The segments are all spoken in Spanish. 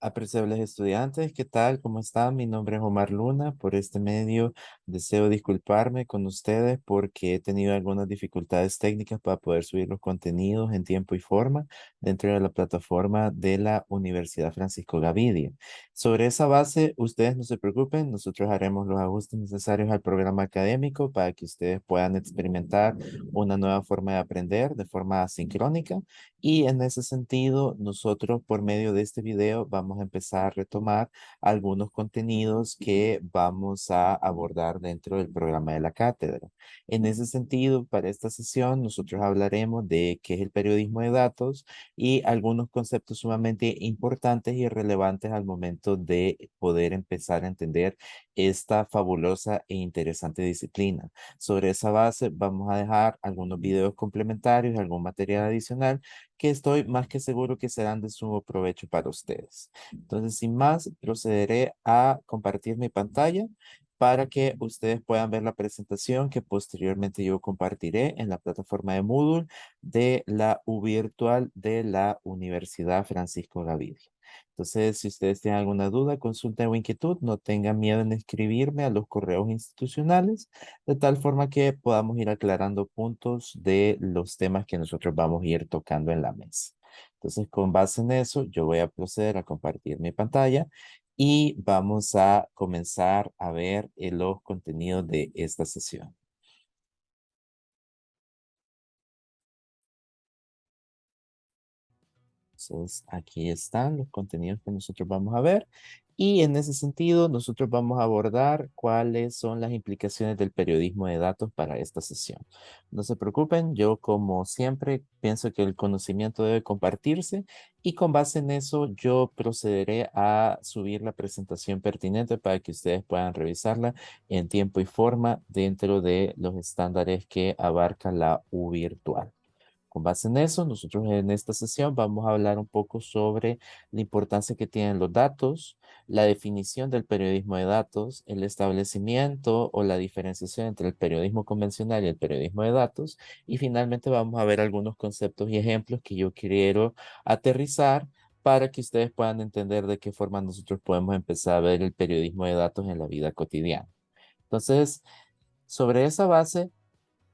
Apreciables estudiantes, ¿qué tal? ¿Cómo están? Mi nombre es Omar Luna. Por este medio deseo disculparme con ustedes porque he tenido algunas dificultades técnicas para poder subir los contenidos en tiempo y forma dentro de la plataforma de la Universidad Francisco Gavidia. Sobre esa base, ustedes no se preocupen, nosotros haremos los ajustes necesarios al programa académico para que ustedes puedan experimentar una nueva forma de aprender de forma asincrónica. Y en ese sentido, nosotros por medio de este video vamos a empezar a retomar algunos contenidos que vamos a abordar dentro del programa de la cátedra. En ese sentido, para esta sesión, nosotros hablaremos de qué es el periodismo de datos y algunos conceptos sumamente importantes y relevantes al momento de poder empezar a entender esta fabulosa e interesante disciplina. Sobre esa base, vamos a dejar algunos videos complementarios, algún material adicional que estoy más que seguro que serán de sumo provecho para ustedes. Entonces, sin más, procederé a compartir mi pantalla para que ustedes puedan ver la presentación que posteriormente yo compartiré en la plataforma de Moodle de la U Virtual de la Universidad Francisco Gavidia. Entonces, si ustedes tienen alguna duda, consulta o inquietud, no tengan miedo en escribirme a los correos institucionales, de tal forma que podamos ir aclarando puntos de los temas que nosotros vamos a ir tocando en la mesa. Entonces, con base en eso, yo voy a proceder a compartir mi pantalla y vamos a comenzar a ver los contenidos de esta sesión. Entonces, aquí están los contenidos que nosotros vamos a ver. Y en ese sentido, nosotros vamos a abordar cuáles son las implicaciones del periodismo de datos para esta sesión. No se preocupen, yo como siempre pienso que el conocimiento debe compartirse y con base en eso yo procederé a subir la presentación pertinente para que ustedes puedan revisarla en tiempo y forma dentro de los estándares que abarca la U virtual. Con base en eso, nosotros en esta sesión vamos a hablar un poco sobre la importancia que tienen los datos, la definición del periodismo de datos, el establecimiento o la diferenciación entre el periodismo convencional y el periodismo de datos, y finalmente vamos a ver algunos conceptos y ejemplos que yo quiero aterrizar para que ustedes puedan entender de qué forma nosotros podemos empezar a ver el periodismo de datos en la vida cotidiana. Entonces, sobre esa base,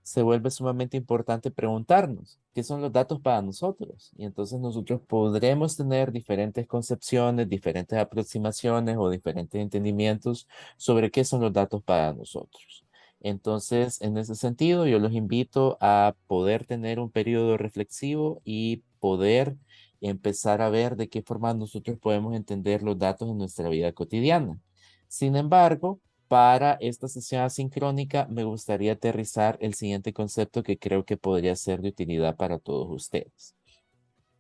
se vuelve sumamente importante preguntarnos qué son los datos para nosotros. Y entonces nosotros podremos tener diferentes concepciones, diferentes aproximaciones o diferentes entendimientos sobre qué son los datos para nosotros. Entonces, en ese sentido, yo los invito a poder tener un periodo reflexivo y poder empezar a ver de qué forma nosotros podemos entender los datos en nuestra vida cotidiana. Sin embargo, para esta sesión asincrónica, me gustaría aterrizar el siguiente concepto que creo que podría ser de utilidad para todos ustedes.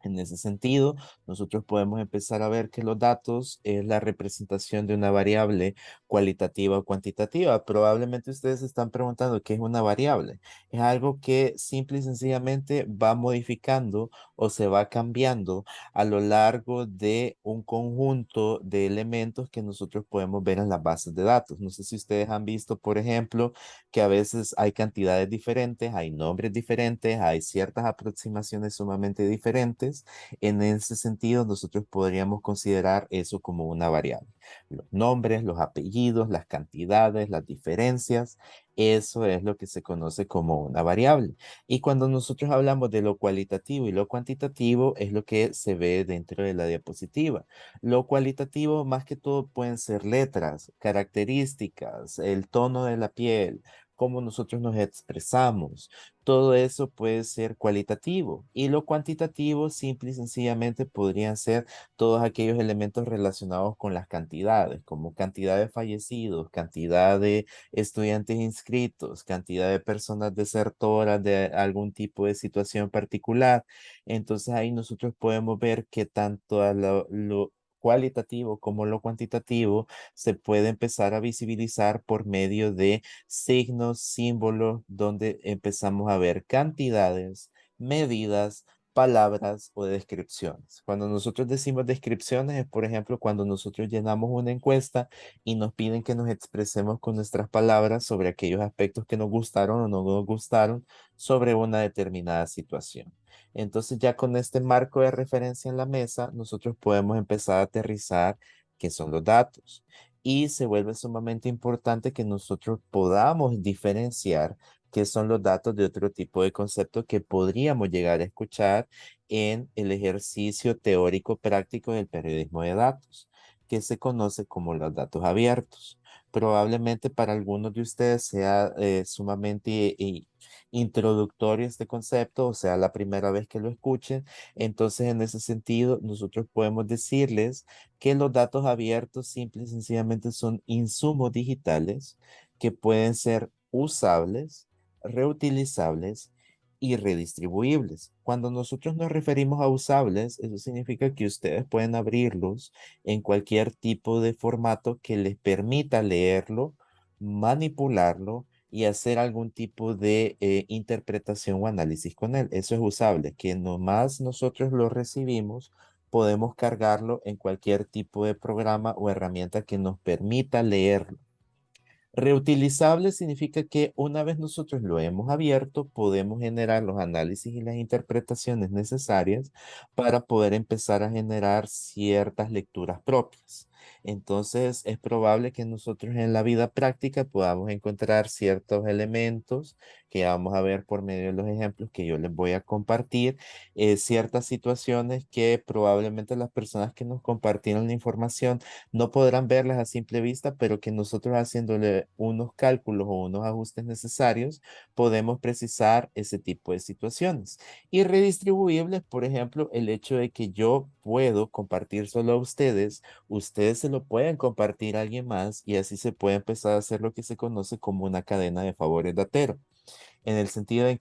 En ese sentido, nosotros podemos empezar a ver que los datos es la representación de una variable cualitativa o cuantitativa. Probablemente ustedes se están preguntando qué es una variable. Es algo que simple y sencillamente va modificando o se va cambiando a lo largo de un conjunto de elementos que nosotros podemos ver en las bases de datos. No sé si ustedes han visto, por ejemplo, que a veces hay cantidades diferentes, hay nombres diferentes, hay ciertas aproximaciones sumamente diferentes. En ese sentido, nosotros podríamos considerar eso como una variable. Los nombres, los apellidos, las cantidades, las diferencias, eso es lo que se conoce como una variable. Y cuando nosotros hablamos de lo cualitativo y lo cuantitativo, es lo que se ve dentro de la diapositiva. Lo cualitativo, más que todo, pueden ser letras, características, el tono de la piel, cómo nosotros nos expresamos. Todo eso puede ser cualitativo y lo cuantitativo simple y sencillamente podrían ser todos aquellos elementos relacionados con las cantidades, como cantidad de fallecidos, cantidad de estudiantes inscritos, cantidad de personas desertoras de algún tipo de situación particular. Entonces ahí nosotros podemos ver que tanto a lo cualitativo como lo cuantitativo se puede empezar a visibilizar por medio de signos, símbolos, donde empezamos a ver cantidades, medidas, palabras o descripciones. Cuando nosotros decimos descripciones es, por ejemplo, cuando nosotros llenamos una encuesta y nos piden que nos expresemos con nuestras palabras sobre aquellos aspectos que nos gustaron o no nos gustaron sobre una determinada situación. Entonces ya con este marco de referencia en la mesa, nosotros podemos empezar a aterrizar qué son los datos. Y se vuelve sumamente importante que nosotros podamos diferenciar qué son los datos de otro tipo de conceptos que podríamos llegar a escuchar en el ejercicio teórico práctico del periodismo de datos, que se conoce como los datos abiertos. Probablemente para algunos de ustedes sea sumamente introductorio este concepto, o sea, la primera vez que lo escuchen. Entonces, en ese sentido, nosotros podemos decirles que los datos abiertos simple y sencillamente son insumos digitales que pueden ser usables, reutilizables y redistribuibles. Cuando nosotros nos referimos a usables, eso significa que ustedes pueden abrirlos en cualquier tipo de formato que les permita leerlo, manipularlo y hacer algún tipo de interpretación o análisis con él. Eso es usable, que nomás nosotros lo recibimos, podemos cargarlo en cualquier tipo de programa o herramienta que nos permita leerlo. Reutilizable significa que una vez nosotros lo hemos abierto, podemos generar los análisis y las interpretaciones necesarias para poder empezar a generar ciertas lecturas propias. Entonces, es probable que nosotros en la vida práctica podamos encontrar ciertos elementos que vamos a ver por medio de los ejemplos que yo les voy a compartir, ciertas situaciones que probablemente las personas que nos compartieron la información no podrán verlas a simple vista, pero que nosotros haciéndole unos cálculos o unos ajustes necesarios, podemos precisar ese tipo de situaciones. Y redistribuibles, por ejemplo, el hecho de que yo puedo compartir solo a ustedes, ustedes se lo pueden compartir a alguien más y así se puede empezar a hacer lo que se conoce como una cadena de favores datero en el sentido en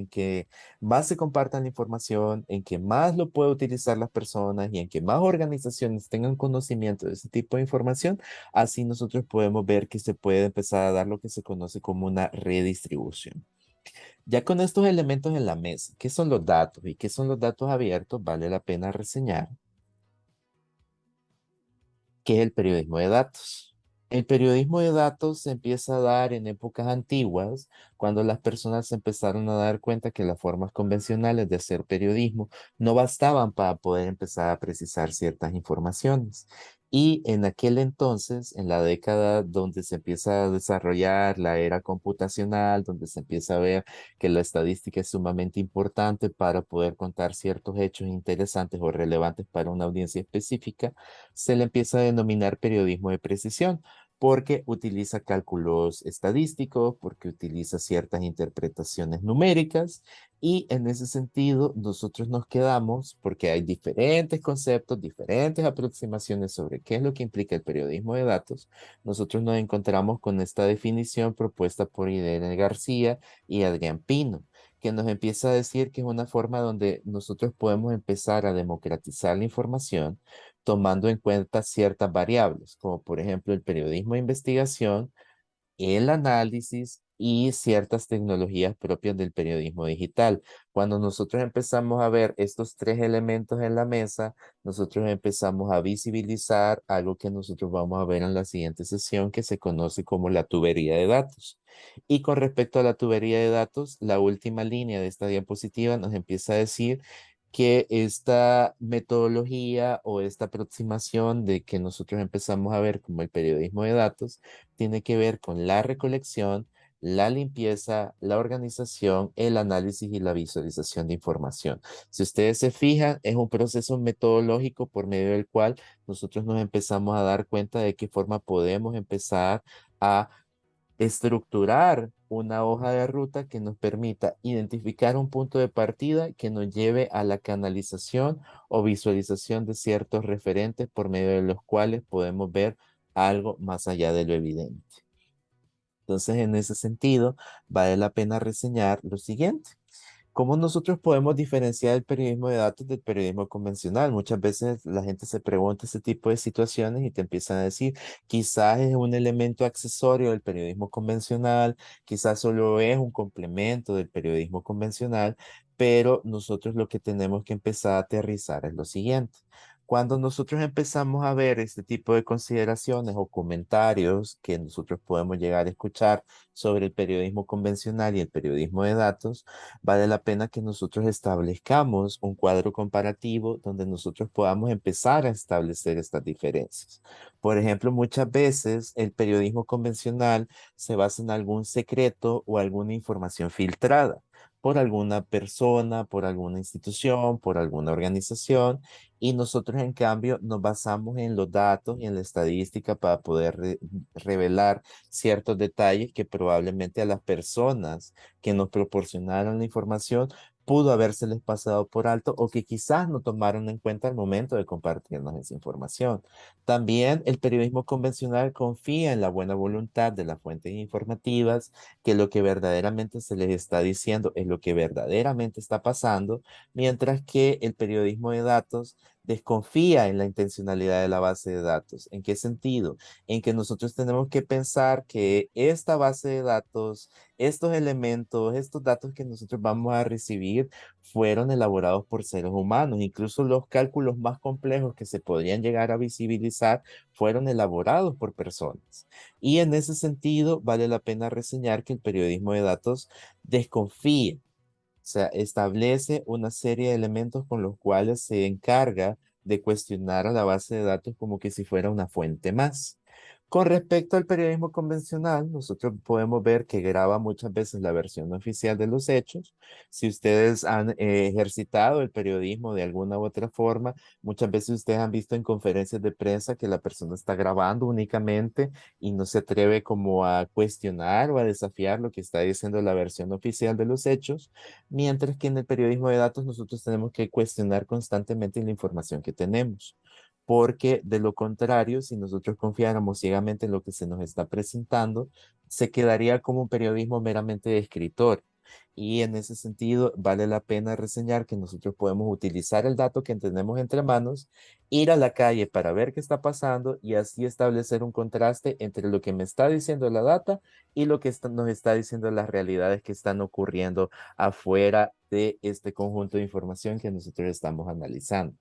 que más se compartan la información, en que más lo puedan utilizar las personas y en que más organizaciones tengan conocimiento de ese tipo de información, así nosotros podemos ver que se puede empezar a dar lo que se conoce como una redistribución. Ya con estos elementos en la mesa, ¿qué son los datos y qué son los datos abiertos? Vale la pena reseñar qué es el periodismo de datos. El periodismo de datos se empieza a dar en épocas antiguas, cuando las personas se empezaron a dar cuenta que las formas convencionales de hacer periodismo no bastaban para poder empezar a precisar ciertas informaciones. Y en aquel entonces, en la década donde se empieza a desarrollar la era computacional, donde se empieza a ver que la estadística es sumamente importante para poder contar ciertos hechos interesantes o relevantes para una audiencia específica, se le empieza a denominar periodismo de precisión porque utiliza cálculos estadísticos, porque utiliza ciertas interpretaciones numéricas y en ese sentido nosotros nos quedamos porque hay diferentes conceptos, diferentes aproximaciones sobre qué es lo que implica el periodismo de datos. Nosotros nos encontramos con esta definición propuesta por Irene García y Adrián Pino, que nos empieza a decir que es una forma donde nosotros podemos empezar a democratizar la información tomando en cuenta ciertas variables, como por ejemplo el periodismo de investigación, el análisis y ciertas tecnologías propias del periodismo digital. Cuando nosotros empezamos a ver estos tres elementos en la mesa, nosotros empezamos a visibilizar algo que nosotros vamos a ver en la siguiente sesión que se conoce como la tubería de datos. Y con respecto a la tubería de datos, la última línea de esta diapositiva nos empieza a decir que esta metodología o esta aproximación de que nosotros empezamos a ver como el periodismo de datos tiene que ver con la recolección, la limpieza, la organización, el análisis y la visualización de información. Si ustedes se fijan, es un proceso metodológico por medio del cual nosotros nos empezamos a dar cuenta de qué forma podemos empezar a estructurar una hoja de ruta que nos permita identificar un punto de partida que nos lleve a la canalización o visualización de ciertos referentes por medio de los cuales podemos ver algo más allá de lo evidente. Entonces, en ese sentido, vale la pena reseñar lo siguiente. ¿Cómo nosotros podemos diferenciar el periodismo de datos del periodismo convencional? Muchas veces la gente se pregunta ese tipo de situaciones y te empiezan a decir, quizás es un elemento accesorio del periodismo convencional, quizás solo es un complemento del periodismo convencional, pero nosotros lo que tenemos que empezar a aterrizar es lo siguiente. Cuando nosotros empezamos a ver este tipo de consideraciones o comentarios que nosotros podemos llegar a escuchar sobre el periodismo convencional y el periodismo de datos, vale la pena que nosotros establezcamos un cuadro comparativo donde nosotros podamos empezar a establecer estas diferencias. Por ejemplo, muchas veces el periodismo convencional se basa en algún secreto o alguna información filtrada por alguna persona, por alguna institución, por alguna organización, y nosotros en cambio nos basamos en los datos y en la estadística para poder revelar ciertos detalles que probablemente a las personas que nos proporcionaron la información pudo habérseles pasado por alto o que quizás no tomaron en cuenta al momento de compartirnos esa información. También el periodismo convencional confía en la buena voluntad de las fuentes informativas, que lo que verdaderamente se les está diciendo es lo que verdaderamente está pasando, mientras que el periodismo de datos desconfía en la intencionalidad de la base de datos. ¿En qué sentido? En que nosotros tenemos que pensar que esta base de datos, estos elementos, estos datos que nosotros vamos a recibir fueron elaborados por seres humanos. Incluso los cálculos más complejos que se podrían llegar a visibilizar fueron elaborados por personas. Y en ese sentido, vale la pena reseñar que el periodismo de datos desconfía, o sea, establece una serie de elementos con los cuales se encarga de cuestionar a la base de datos como que si fuera una fuente más. Con respecto al periodismo convencional, nosotros podemos ver que graba muchas veces la versión oficial de los hechos. Si ustedes han ejercitado el periodismo de alguna u otra forma, muchas veces ustedes han visto en conferencias de prensa que la persona está grabando únicamente y no se atreve como a cuestionar o a desafiar lo que está diciendo la versión oficial de los hechos, mientras que en el periodismo de datos nosotros tenemos que cuestionar constantemente la información que tenemos. Porque de lo contrario, si nosotros confiáramos ciegamente en lo que se nos está presentando, se quedaría como un periodismo meramente de escritor. Y en ese sentido, vale la pena reseñar que nosotros podemos utilizar el dato que tenemos entre manos, ir a la calle para ver qué está pasando y así establecer un contraste entre lo que me está diciendo la data y lo que nos está diciendo las realidades que están ocurriendo afuera de este conjunto de información que nosotros estamos analizando.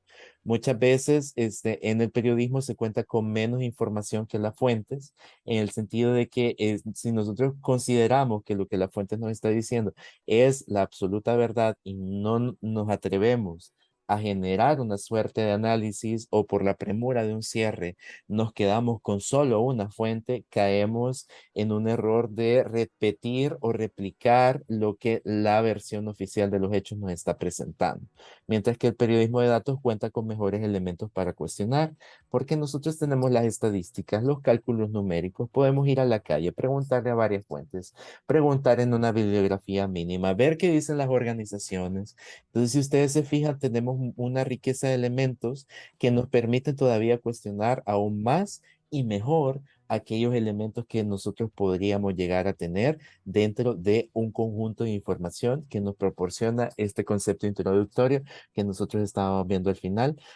Muchas veces en el periodismo se cuenta con menos información que las fuentes, en el sentido de que si nosotros consideramos que lo que la fuente nos está diciendo es la absoluta verdad y no nos atrevemos a generar una suerte de análisis o por la premura de un cierre nos quedamos con solo una fuente, caemos en un error de repetir o replicar lo que la versión oficial de los hechos nos está presentando. Mientras que el periodismo de datos cuenta con mejores elementos para cuestionar, porque nosotros tenemos las estadísticas, los cálculos numéricos, podemos ir a la calle, preguntarle a varias fuentes, preguntar en una bibliografía mínima, ver qué dicen las organizaciones. Entonces, si ustedes se fijan, tenemos una riqueza de elementos que nos permiten todavía cuestionar aún más y mejor aquellos elementos que nosotros podríamos llegar a tener dentro de un conjunto de información que nos proporciona este concepto introductorio que nosotros estábamos viendo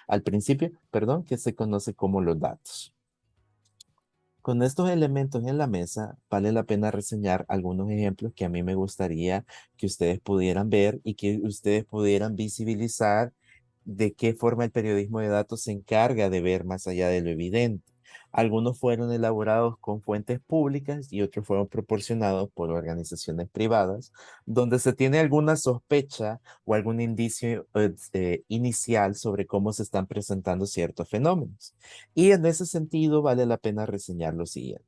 al principio, perdón, que se conoce como los datos. Con estos elementos en la mesa, vale la pena reseñar algunos ejemplos que a mí me gustaría que ustedes pudieran ver y que ustedes pudieran visibilizar de qué forma el periodismo de datos se encarga de ver más allá de lo evidente. Algunos fueron elaborados con fuentes públicas y otros fueron proporcionados por organizaciones privadas, donde se tiene alguna sospecha o algún indicio inicial sobre cómo se están presentando ciertos fenómenos. Y en ese sentido vale la pena reseñar lo siguiente.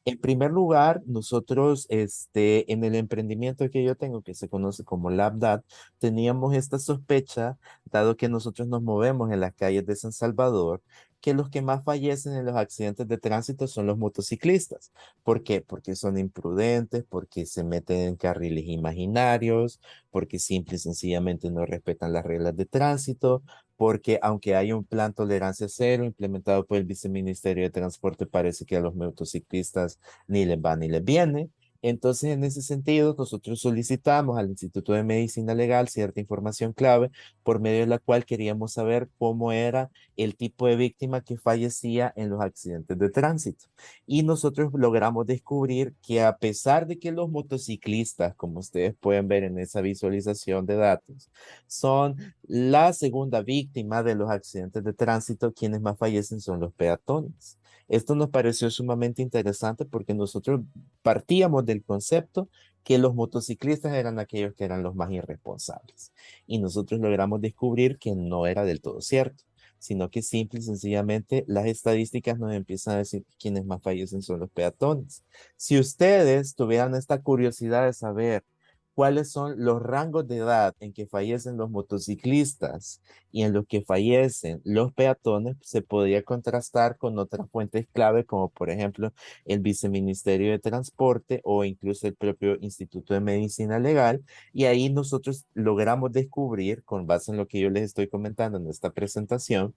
En primer lugar, nosotros en el emprendimiento que yo tengo, que se conoce como LabDat, teníamos esta sospecha, dado que nosotros nos movemos en las calles de San Salvador, que los que más fallecen en los accidentes de tránsito son los motociclistas. ¿Por qué? Porque son imprudentes, porque se meten en carriles imaginarios, porque simple y sencillamente no respetan las reglas de tránsito, porque aunque hay un plan tolerancia cero implementado por el Viceministerio de Transporte, parece que a los motociclistas ni les va ni les viene. Entonces, en ese sentido, nosotros solicitamos al Instituto de Medicina Legal cierta información clave por medio de la cual queríamos saber cómo era el tipo de víctima que fallecía en los accidentes de tránsito. Y nosotros logramos descubrir que a pesar de que los motociclistas, como ustedes pueden ver en esa visualización de datos, son la segunda víctima de los accidentes de tránsito, quienes más fallecen son los peatones. Esto nos pareció sumamente interesante porque nosotros partíamos del concepto que los motociclistas eran aquellos que eran los más irresponsables. Y nosotros logramos descubrir que no era del todo cierto, sino que simple y sencillamente las estadísticas nos empiezan a decir que quienes más fallecen son los peatones. Si ustedes tuvieran esta curiosidad de saber cuáles son los rangos de edad en que fallecen los motociclistas y en los que fallecen los peatones, se podría contrastar con otras fuentes clave, como por ejemplo el Viceministerio de Transporte o incluso el propio Instituto de Medicina Legal. Y ahí nosotros logramos descubrir, con base en lo que yo les estoy comentando en esta presentación,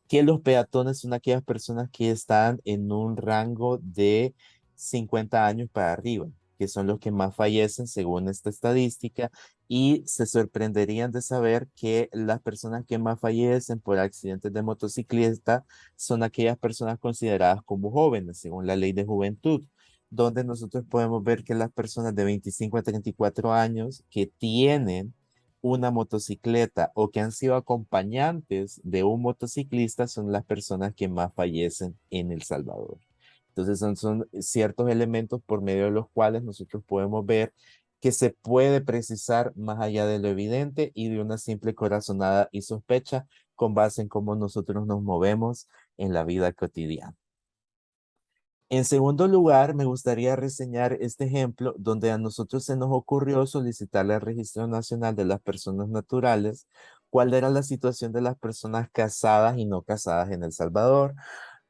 que los peatones son aquellas personas que están en un rango de 50 años para arriba, que son los que más fallecen según esta estadística, y se sorprenderían de saber que las personas que más fallecen por accidentes de motocicleta son aquellas personas consideradas como jóvenes, según la ley de juventud, donde nosotros podemos ver que las personas de 25 a 34 años que tienen una motocicleta o que han sido acompañantes de un motociclista son las personas que más fallecen en El Salvador. Entonces son ciertos elementos por medio de los cuales nosotros podemos ver que se puede precisar más allá de lo evidente y de una simple corazonada y sospecha con base en cómo nosotros nos movemos en la vida cotidiana. En segundo lugar, me gustaría reseñar este ejemplo donde a nosotros se nos ocurrió solicitarle al Registro Nacional de las Personas Naturales cuál era la situación de las personas casadas y no casadas en El Salvador.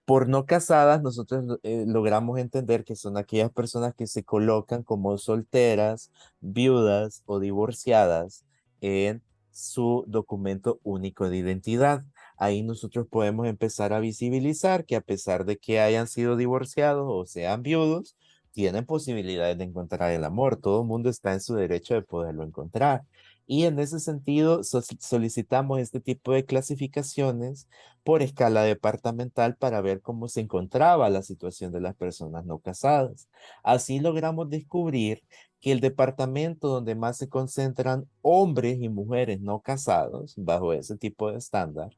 Por no casadas, nosotros logramos entender que son aquellas personas que se colocan como solteras, viudas o divorciadas en su documento único de identidad. Ahí nosotros podemos empezar a visibilizar que a pesar de que hayan sido divorciados o sean viudos, tienen posibilidades de encontrar el amor. Todo el mundo está en su derecho de poderlo encontrar. Y en ese sentido, solicitamos este tipo de clasificaciones por escala departamental para ver cómo se encontraba la situación de las personas no casadas. Así logramos descubrir que el departamento donde más se concentran hombres y mujeres no casados, bajo ese tipo de estándar,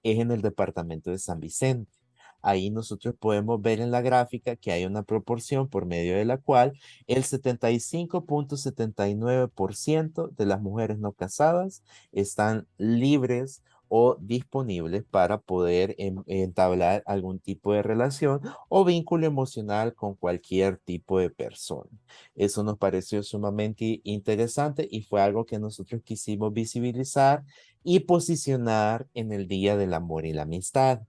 es en el departamento de San Vicente. Ahí nosotros podemos ver en la gráfica que hay una proporción por medio de la cual el 75.79% de las mujeres no casadas están libres o disponibles para poder entablar algún tipo de relación o vínculo emocional con cualquier tipo de persona. Eso nos pareció sumamente interesante y fue algo que nosotros quisimos visibilizar y posicionar en el Día del Amor y la Amistad.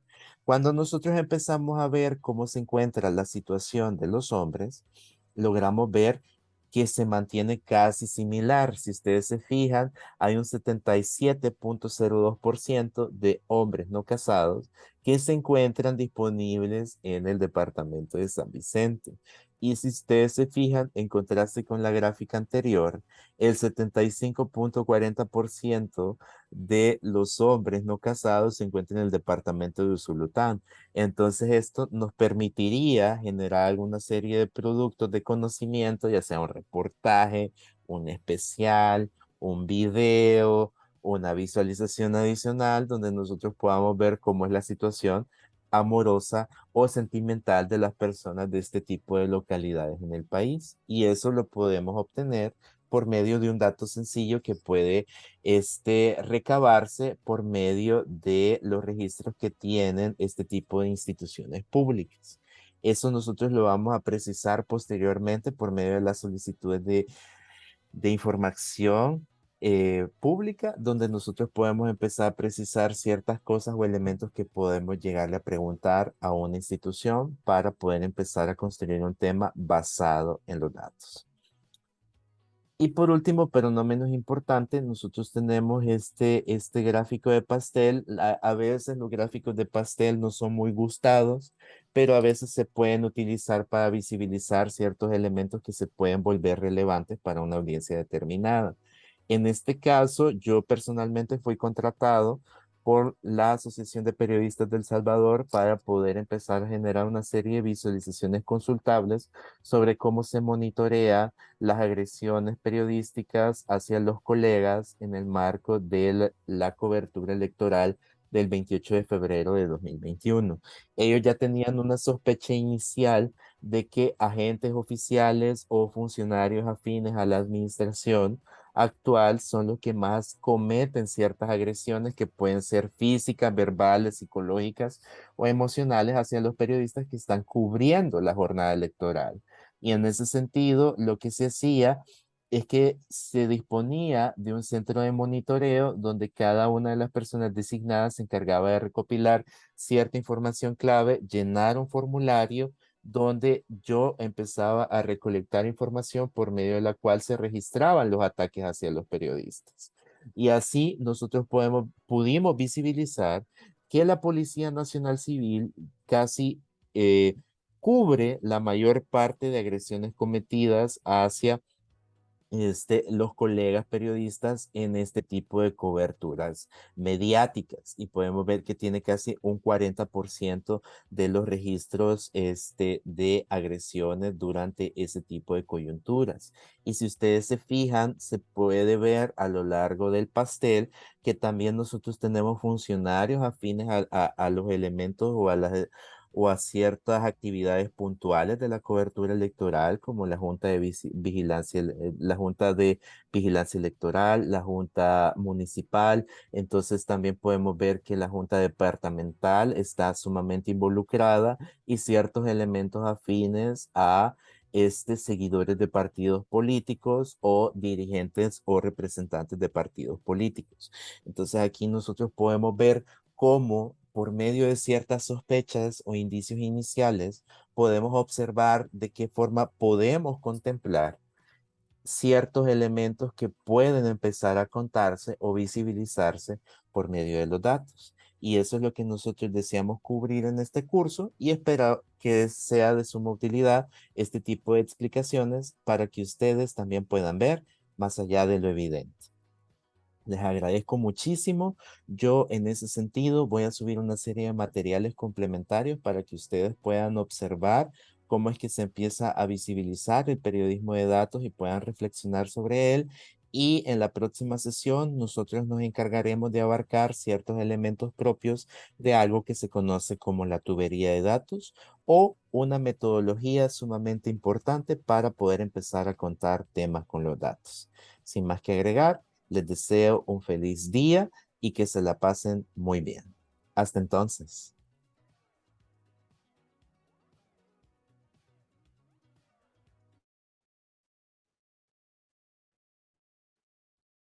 Cuando nosotros empezamos a ver cómo se encuentra la situación de los hombres, logramos ver que se mantiene casi similar. Si ustedes se fijan, hay un 77.02% de hombres no casados que se encuentran disponibles en el departamento de San Vicente. Y si ustedes se fijan, en contraste con la gráfica anterior, el 75.40% de los hombres no casados se encuentran en el departamento de Usulután. Entonces esto nos permitiría generar alguna serie de productos de conocimiento, ya sea un reportaje, un especial, un video, una visualización adicional donde nosotros podamos ver cómo es la situación amorosa o sentimental de las personas de este tipo de localidades en el país. Y eso lo podemos obtener por medio de un dato sencillo que puede recabarse por medio de los registros que tienen este tipo de instituciones públicas. Eso nosotros lo vamos a precisar posteriormente por medio de las solicitudes de información pública, donde nosotros podemos empezar a precisar ciertas cosas o elementos que podemos llegarle a preguntar a una institución para poder empezar a construir un tema basado en los datos. Y por último, pero no menos importante, nosotros tenemos este gráfico de pastel. A veces los gráficos de pastel no son muy gustados, pero a veces se pueden utilizar para visibilizar ciertos elementos que se pueden volver relevantes para una audiencia determinada. En este caso, yo personalmente fui contratado por la Asociación de Periodistas del Salvador para poder empezar a generar una serie de visualizaciones consultables sobre cómo se monitorea las agresiones periodísticas hacia los colegas en el marco de la cobertura electoral del 28 de febrero de 2021. Ellos ya tenían una sospecha inicial de que agentes oficiales o funcionarios afines a la administración actual son los que más cometen ciertas agresiones que pueden ser físicas, verbales, psicológicas o emocionales hacia los periodistas que están cubriendo la jornada electoral. Y en ese sentido, lo que se hacía es que se disponía de un centro de monitoreo donde cada una de las personas designadas se encargaba de recopilar cierta información clave, llenar un formulario donde yo empezaba a recolectar información por medio de la cual se registraban los ataques hacia los periodistas. Y así nosotros pudimos visibilizar que la Policía Nacional Civil casi cubre la mayor parte de agresiones cometidas hacia los colegas periodistas en este tipo de coberturas mediáticas y podemos ver que tiene casi un 40% de los registros de agresiones durante ese tipo de coyunturas. Y si ustedes se fijan, se puede ver a lo largo del pastel que también nosotros tenemos funcionarios afines a los elementos o a ciertas actividades puntuales de la cobertura electoral, como la Junta de Vigilancia, la Junta de Vigilancia Electoral, la Junta Municipal. Entonces también podemos ver que la Junta Departamental está sumamente involucrada y ciertos elementos afines a seguidores de partidos políticos o dirigentes o representantes de partidos políticos. Entonces aquí nosotros podemos ver cómo por medio de ciertas sospechas o indicios iniciales podemos observar de qué forma podemos contemplar ciertos elementos que pueden empezar a contarse o visibilizarse por medio de los datos. Y eso es lo que nosotros deseamos cubrir en este curso y espero que sea de suma utilidad este tipo de explicaciones para que ustedes también puedan ver más allá de lo evidente. Les agradezco muchísimo. Yo en ese sentido voy a subir una serie de materiales complementarios para que ustedes puedan observar cómo es que se empieza a visibilizar el periodismo de datos y puedan reflexionar sobre él. Y en la próxima sesión nosotros nos encargaremos de abarcar ciertos elementos propios de algo que se conoce como la tubería de datos o una metodología sumamente importante para poder empezar a contar temas con los datos. Sin más que agregar. Les deseo un feliz día y que se la pasen muy bien. Hasta entonces.